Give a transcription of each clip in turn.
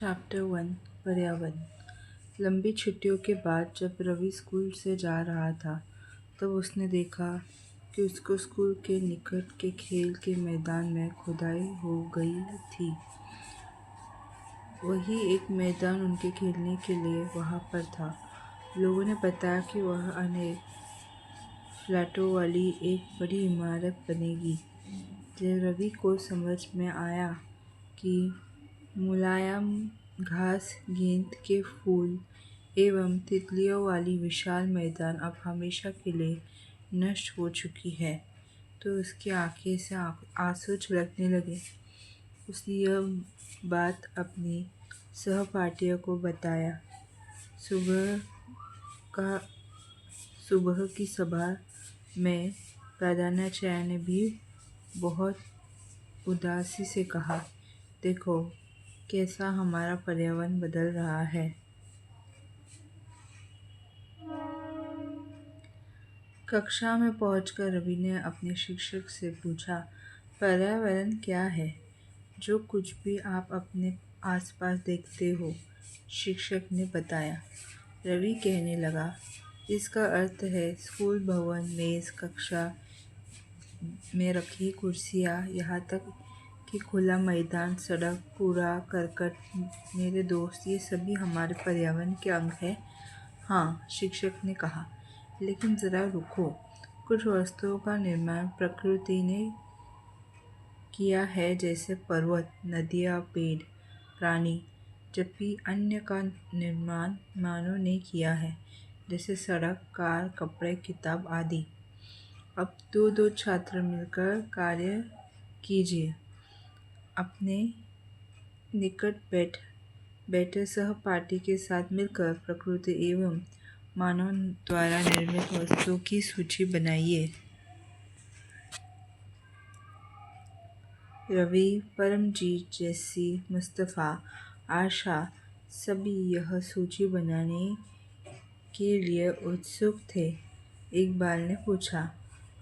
Chapter 1 पर्यावरण। लंबी छुट्टियों के बाद जब रवि स्कूल से जा रहा था तब उसने देखा कि उसको स्कूल के निकट के खेल के मैदान में खुदाई हो गई थी। वही एक मैदान उनके खेलने के लिए वहाँ पर था। लोगों ने बताया कि वह अनेक फ्लैटों वाली एक बड़ी इमारत बनेगी। जब रवि को समझ में आया कि मुलायम घास, गेंद के फूल एवं तितलियों वाली विशाल मैदान अब हमेशा के लिए नष्ट हो चुकी है, तो उसकी आंखें से आंसू छलकने लगे। उसने यह बात अपनी सहपाठियों को बताया। सुबह का सुबह की सभा में प्रधानाचार्य ने भी बहुत उदासी से कहा, देखो कैसा हमारा पर्यावरण बदल रहा है। कक्षा में पहुंचकर रवि ने अपने शिक्षक से पूछा, पर्यावरण क्या है? जो कुछ भी आप अपने आसपास देखते हो, शिक्षक ने बताया। रवि कहने लगा, इसका अर्थ है स्कूल भवन, मेज, कक्षा में रखी कुर्सियाँ, यहाँ तक कि खुला मैदान, सड़क, कूड़ा करकट। मेरे दोस्त, ये सभी हमारे पर्यावरण के अंग हैं। हाँ, शिक्षक ने कहा, लेकिन ज़रा रुको। कुछ वस्तुओं का निर्माण प्रकृति ने किया है, जैसे पर्वत, नदियाँ, पेड़, प्राणी, जबकि अन्य का निर्माण मानव ने किया है, जैसे सड़क, कार, कपड़े, किताब आदि। अब दो छात्र मिलकर कार्य कीजिए। अपने निकट बैठे सहपाठी के साथ मिलकर प्रकृति एवं मानव द्वारा निर्मित वस्तुओं की सूची बनाइए। रवि, परमजीत, जैसी, मुस्तफ़ा, आशा सभी यह सूची बनाने के लिए उत्सुक थे। इकबाल ने पूछा,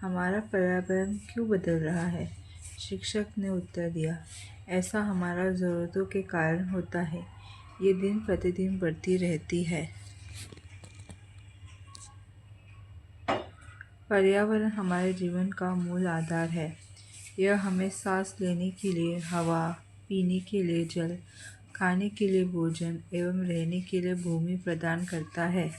हमारा पर्यावरण क्यों बदल रहा है? शिक्षक ने उत्तर दिया, ऐसा हमारा ज़रूरतों के कारण होता है। ये दिन प्रतिदिन बढ़ती रहती है। पर्यावरण हमारे जीवन का मूल आधार है। यह हमें सांस लेने के लिए हवा, पीने के लिए जल, खाने के लिए भोजन एवं रहने के लिए भूमि प्रदान करता है।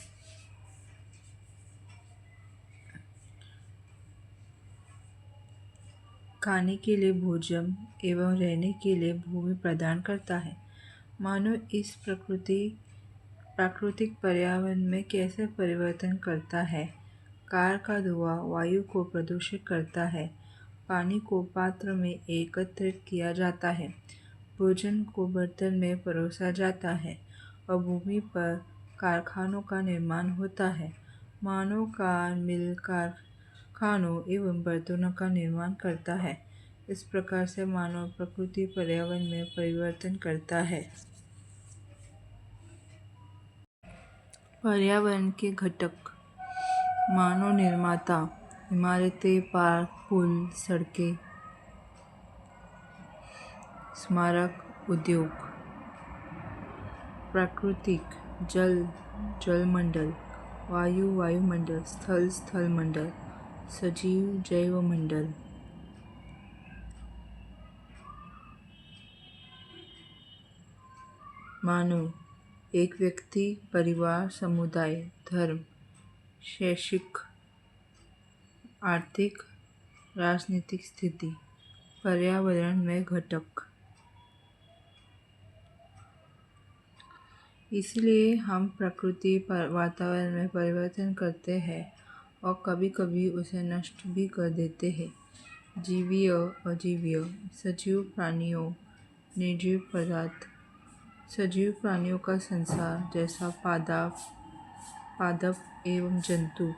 खाने के लिए भोजन एवं रहने के लिए भूमि प्रदान करता है। मानव इस प्राकृतिक पर्यावरण में कैसे परिवर्तन करता है? कार का धुआं वायु को प्रदूषित करता है। पानी को पात्र में एकत्रित किया जाता है। भोजन को बर्तन में परोसा जाता है और भूमि पर कारखानों का निर्माण होता है। मानव कार, मिल, कारखानों एवं बर्तनों का निर्माण करता है। इस प्रकार से मानव प्रकृति पर्यावरण में परिवर्तन करता है। पर्यावरण के घटक। मानव निर्माता, इमारतें, पार्क, पुल, सड़कें, स्मारक, उद्योग। प्राकृतिक, जल, जलमंडल, वायु, वायुमंडल, स्थल, स्थलमंडल, सजीव, जैवमंडल। मानव, एक व्यक्ति, परिवार, समुदाय, धर्म, शैक्षिक, आर्थिक, राजनीतिक स्थिति। पर्यावरण में घटक। इसलिए हम प्रकृति वातावरण में परिवर्तन करते हैं और कभी कभी उसे नष्ट भी कर देते हैं। जीवीय, अजीवीय, सजीव प्राणियों, निर्जीव पदार्थ। सजीव प्राणियों का संसार, जैसा पादप एवं जंतु।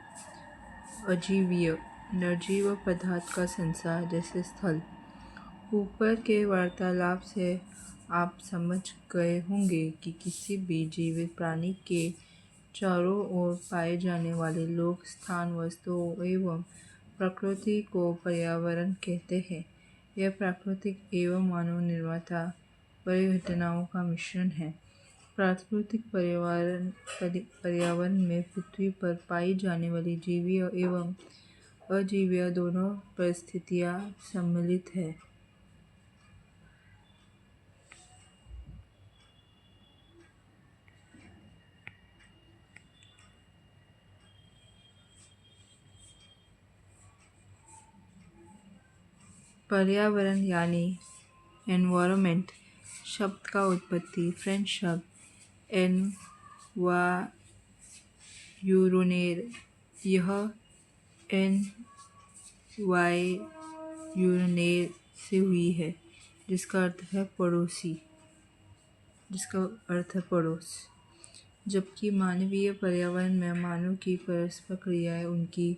अजीवीय, निर्जीव पदार्थ का संसार, जैसे स्थल। ऊपर के वार्तालाप से आप समझ गए होंगे कि किसी भी जीवित प्राणी के चारों ओर पाए जाने वाले लोग, स्थान, वस्तुओं एवं प्रकृति को पर्यावरण कहते हैं। यह प्राकृतिक एवं मानव निर्मित बड़ी घटनाओं का मिश्रण है। प्राकृतिक पर्यावरण में पृथ्वी पर पाई जाने वाली जीवीय एवं अजीवीय दोनों परिस्थितियां सम्मिलित हैं। पर्यावरण यानी एनवायरनमेंट शब्द का उत्पत्ति फ्रेंच शब्द एनवायूरोनेर, यह एनवायूरोनेर से हुई है, जिसका अर्थ है पड़ोस। जबकि मानवीय पर्यावरण में मानव की परस्पर क्रियाएं, उनकी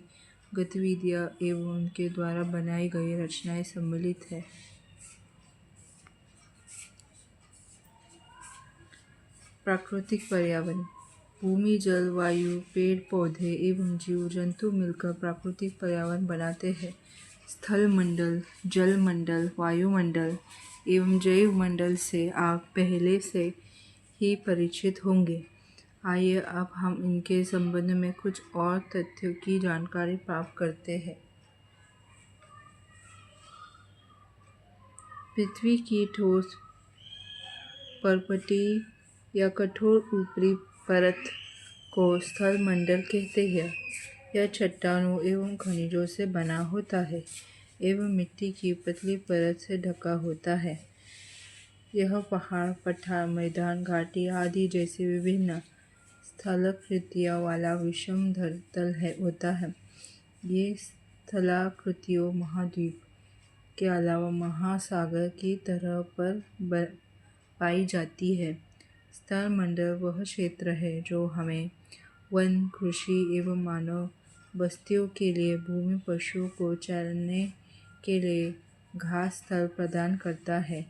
गतिविधियां एवं उनके द्वारा बनाई गई रचनाएं सम्मिलित है। प्राकृतिक पर्यावरण भूमि, जल, वायु, पेड़ पौधे एवं जीव जंतु मिलकर प्राकृतिक पर्यावरण बनाते हैं। स्थल मंडल, जल मंडल, वायुमंडल एवं जैव मंडल से आप पहले से ही परिचित होंगे। आइए अब हम इनके संबंध में कुछ और तथ्यों की जानकारी प्राप्त करते हैं। पृथ्वी की ठोस परपटी या कठोर ऊपरी परत को स्थल मंडल कहते हैं। यह चट्टानों एवं खनिजों से बना होता है एवं मिट्टी की पतली परत से ढका होता है। यह पहाड़, पठार, मैदान, घाटी आदि जैसी विभिन्न स्थलाकृतियों वाला विषम धरातल होता है। ये स्थलाकृतियाँ महाद्वीप के अलावा महासागर की तट पर पाई जाती है। स्थल मंडल वह क्षेत्र है जो हमें वन, कृषि एवं मानव बस्तियों के लिए भूमि, पशुओं को चरने के लिए घास स्थल प्रदान करता है।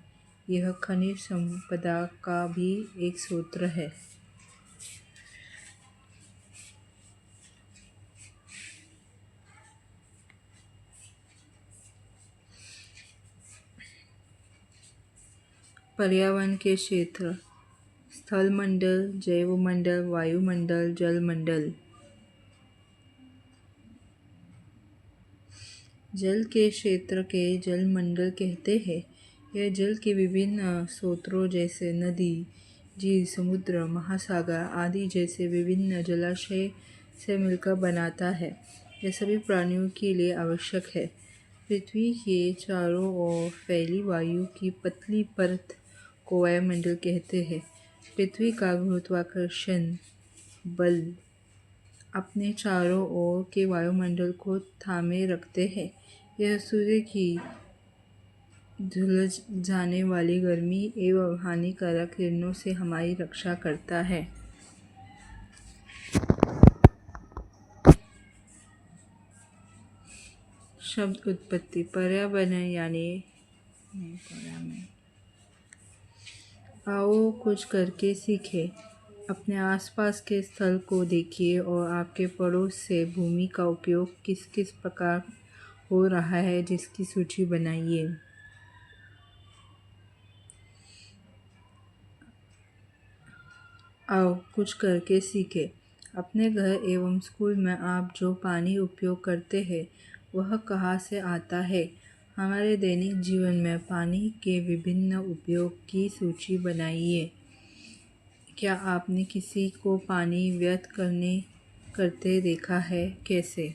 यह खनिज संपदा का भी एक स्रोत है। पर्यावरण के क्षेत्र स्थल मंडल, जैव मंडल, वायुमंडल, जल मंडल। जल के क्षेत्र के जल मंडल कहते हैं। यह जल के विभिन्न स्रोतों जैसे नदी, झील, समुद्र, महासागर आदि जैसे विभिन्न जलाशय से मिलकर बनाता है। यह सभी प्राणियों के लिए आवश्यक है। पृथ्वी के चारों ओर फैली वायु की पतली परत को वायुमंडल कहते हैं। पृथ्वी का गुरुत्वाकर्षण बल अपने चारों ओर के वायुमंडल को थामे रखते हैं। यह सूर्य की झुलस जाने वाली गर्मी एवं हानिकारक किरणों से हमारी रक्षा करता है। शब्द उत्पत्ति पर्यावरण यानी आओ कुछ करके सीखें। अपने आसपास के स्थल को देखिए और आपके पड़ोस से भूमि का उपयोग किस किस प्रकार हो रहा है जिसकी सूची बनाइए। आओ कुछ करके सीखें। अपने घर एवं स्कूल में आप जो पानी उपयोग करते हैं वह कहाँ से आता है। हमारे दैनिक जीवन में पानी के विभिन्न उपयोग की सूची बनाइए। क्या आपने किसी को पानी व्यर्थ करते देखा है? कैसे?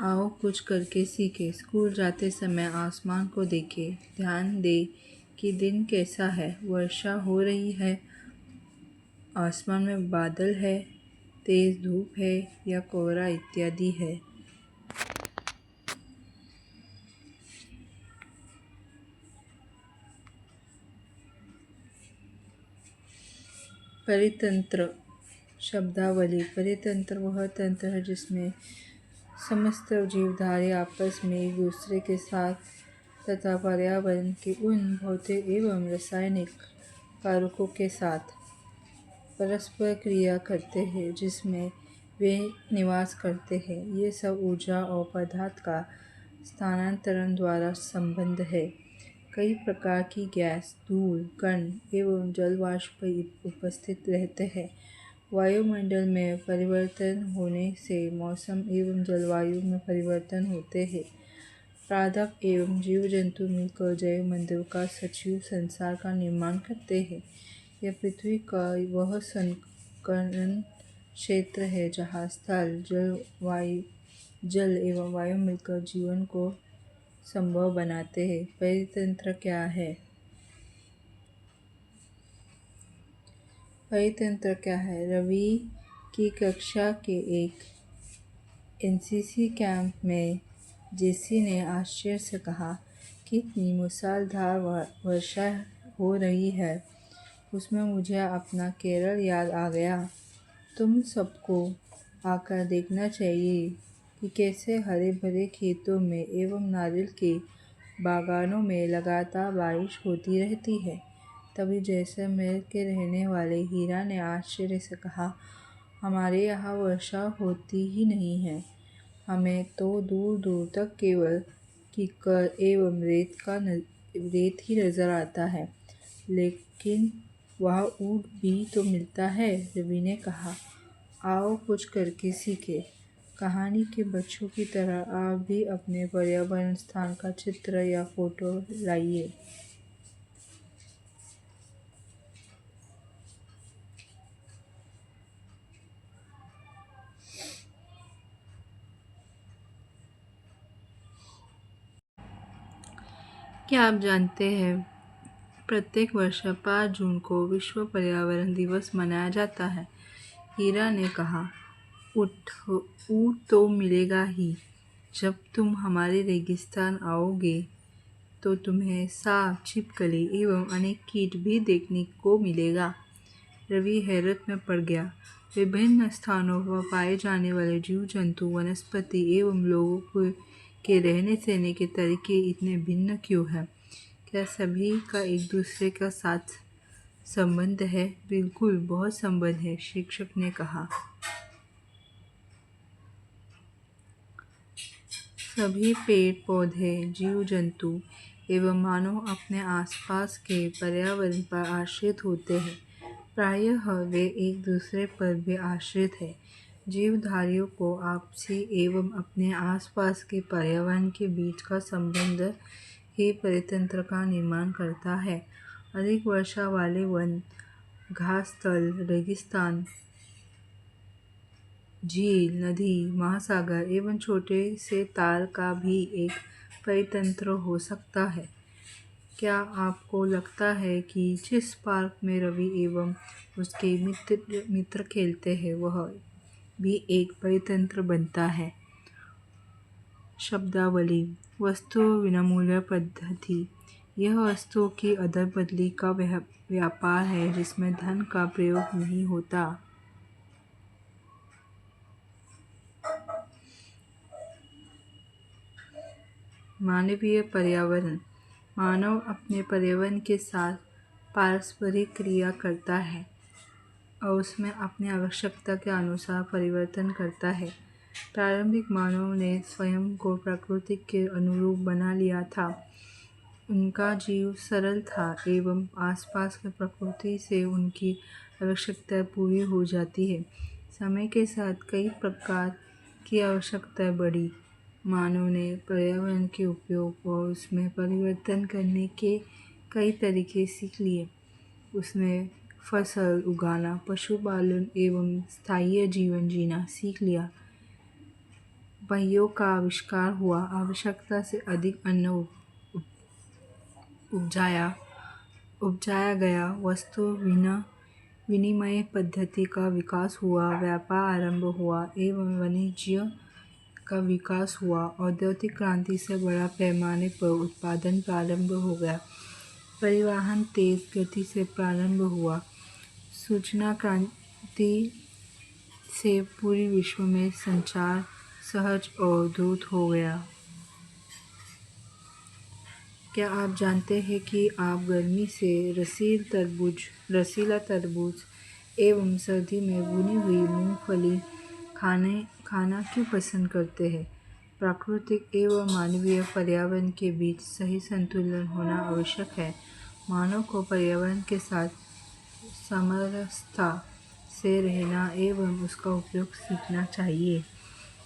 आओ कुछ करके सीखें। स्कूल जाते समय आसमान को देखें। ध्यान दें कि दिन कैसा है। वर्षा हो रही है, आसमान में बादल है, तेज धूप है या कोहरा इत्यादि है। परितंत्र शब्दावली परितंत्र वह तंत्र है जिसमें समस्त जीवधारी आपस में एक दूसरे के साथ तथा पर्यावरण के उन भौतिक एवं रासायनिक कारकों के साथ परस्पर क्रिया करते हैं जिसमें वे निवास करते हैं। ये सब ऊर्जा और पदार्थ का स्थानांतरण द्वारा संबंध है। कई प्रकार की गैस, धूल, कण एवं जल वाष्प उपस्थित रहते हैं। वायुमंडल में परिवर्तन होने से मौसम एवं जलवायु में परिवर्तन होते हैं। पादप एवं जीव जंतु मिलकर जैव मंडल का सजीव संसार का निर्माण करते हैं। यह पृथ्वी का वह संकरण क्षेत्र है जहाँ स्थल, जल एवं वायु मिलकर जीवन को संभव बनाते हैं। परितंत्र क्या है? परितंत्र क्या है? रवि की कक्षा के एक एनसीसी कैंप में जेसी ने आश्चर्य से कहा, कितनी मूसलाधार वर्षा हो रही है। उसमें मुझे अपना केरल याद आ गया। तुम सबको आकर देखना चाहिए कि कैसे हरे भरे खेतों में एवं नारियल के बागानों में लगातार बारिश होती रहती है। तभी जैसलमेर के रहने वाले हीरा ने आश्चर्य से कहा, हमारे यहाँ वर्षा होती ही नहीं है। हमें तो दूर दूर तक केवल कीचड़ एवं रेत ही नजर आता है। लेकिन वहाँ ऊँट भी तो मिलता है। रवि ने कहा, आओ कुछ करके सीखें। कहानी के बच्चों की तरह आप भी अपने पर्यावरण स्थान का चित्र या फोटो लाइए। क्या आप जानते हैं, प्रत्येक वर्ष 5 जून को विश्व पर्यावरण दिवस मनाया जाता है। हीरा ने कहा, ऊँट तो मिलेगा ही। जब तुम हमारे रेगिस्तान आओगे तो तुम्हें सांप, छिपकली एवं अनेक कीट भी देखने को मिलेगा। रवि हैरत में पड़ गया। विभिन्न स्थानों पर पाए जाने वाले जीव जंतु, वनस्पति एवं लोगों के रहने सहने के तरीके इतने भिन्न क्यों हैं? क्या सभी का एक दूसरे के साथ संबंध है? बिल्कुल, बहुत संबंध है, शिक्षक ने कहा। सभी पेड़ पौधे, जीव जंतु एवं मानव अपने आसपास के पर्यावरण पर आश्रित होते हैं। प्रायः वे एक दूसरे पर भी आश्रित हैं। जीवधारियों को आपसी एवं अपने आसपास के पर्यावरण के बीच का संबंध ही परितंत्र का निर्माण करता है। अधिक वर्षा वाले वन, घास स्थल, रेगिस्तान, झील, नदी, महासागर एवं छोटे से ताल का भी एक परितंत्र हो सकता है। क्या आपको लगता है कि जिस पार्क में रवि एवं उसके मित्र खेलते हैं वह भी एक परितंत्र बनता है? शब्दावली: वस्तु विनामूल्य पद्धति। यह वस्तुओं की अदला बदली का व्यापार है जिसमें धन का प्रयोग नहीं होता। मानवीय पर्यावरण: मानव अपने पर्यावरण के साथ पारस्परिक क्रिया करता है और उसमें अपनी आवश्यकता के अनुसार परिवर्तन करता है। प्रारंभिक मानव ने स्वयं को प्रकृति के अनुरूप बना लिया था। उनका जीव सरल था एवं आसपास की प्रकृति से उनकी आवश्यकताएं पूरी हो जाती है। समय के साथ कई प्रकार की आवश्यकताएं बढ़ी। मानव ने पर्यावरण के उपयोग और उसमें परिवर्तन करने के कई तरीके सीख लिए। उसने फसल उगाना, पशुपालन एवं स्थायी जीवन जीना सीख लिया। पहियों का आविष्कार हुआ, आवश्यकता से अधिक अन्न उपजाया गया। वस्तु विनिमय पद्धति का विकास हुआ, व्यापार आरंभ हुआ एवं वाणिज्य का विकास हुआ। औद्योगिक क्रांति से बड़ा पैमाने पर उत्पादन प्रारंभ हो गया। परिवहन तेज गति से प्रारंभ हुआ। सूचना क्रांति से पूरे विश्व में संचार सहज और द्रुत हो गया। क्या आप जानते हैं कि आप गर्मी से रसीला तरबूज एवं सर्दी में भुनी हुई मूंगफली खाना क्यों पसंद करते हैं? प्राकृतिक एवं मानवीय पर्यावरण के बीच सही संतुलन होना आवश्यक है। मानव को पर्यावरण के साथ सामरस्यता से रहना एवं उसका उपयोग सीखना चाहिए।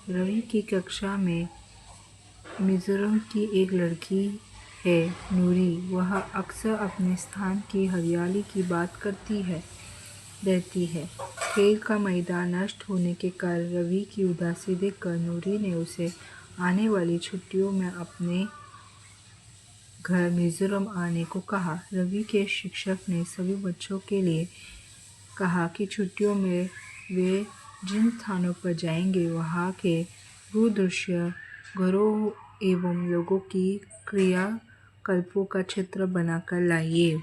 रवि की कक्षा में मिजोरम की एक लड़की है, नूरी। वह अक्सर अपने स्थान की हरियाली की बात करती रहती है। खेल का मैदान नष्ट होने के कारण रवि की उदासी देखकर नूरी ने उसे आने वाली छुट्टियों में अपने घर मिजोरम आने को कहा। रवि के शिक्षक ने सभी बच्चों के लिए कहा कि छुट्टियों में वे जिन स्थानों पर जाएंगे वहाँ के भूदृश्य घरों एवं लोगों की क्रियाकल्पों का चित्र बनाकर लाइए।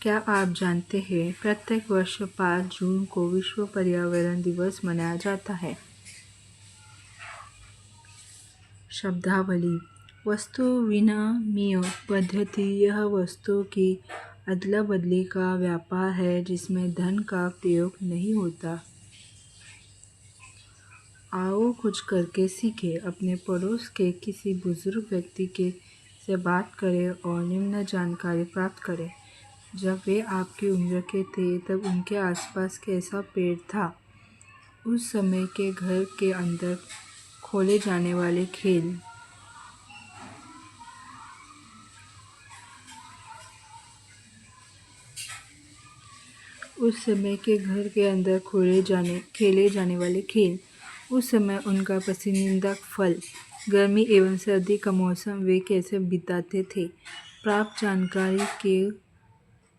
क्या आप जानते हैं प्रत्येक वर्ष 5 जून को विश्व पर्यावरण दिवस मनाया जाता है। शब्दावली। वस्तु विनिमय पद्धति यह वस्तुओं की अदला बदली का व्यापार है जिसमें धन का प्रयोग नहीं होता। आओ कुछ करके सीखें। अपने पड़ोस के किसी बुजुर्ग व्यक्ति से बात करें और निम्न जानकारी प्राप्त करें। जब वे आपकी उम्र के थे तब उनके आसपास कैसा पेड़ था। उस समय के घर के अंदर खोले जाने वाले खेल। उस समय के घर के अंदर खेले जाने वाले खेल। उस समय उनका पसंदीदा फल। गर्मी एवं सर्दी का मौसम वे कैसे बिताते थे। प्राप्त जानकारी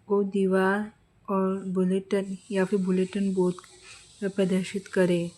को दीवार और बुलेटिन बोर्ड पर प्रदर्शित करें।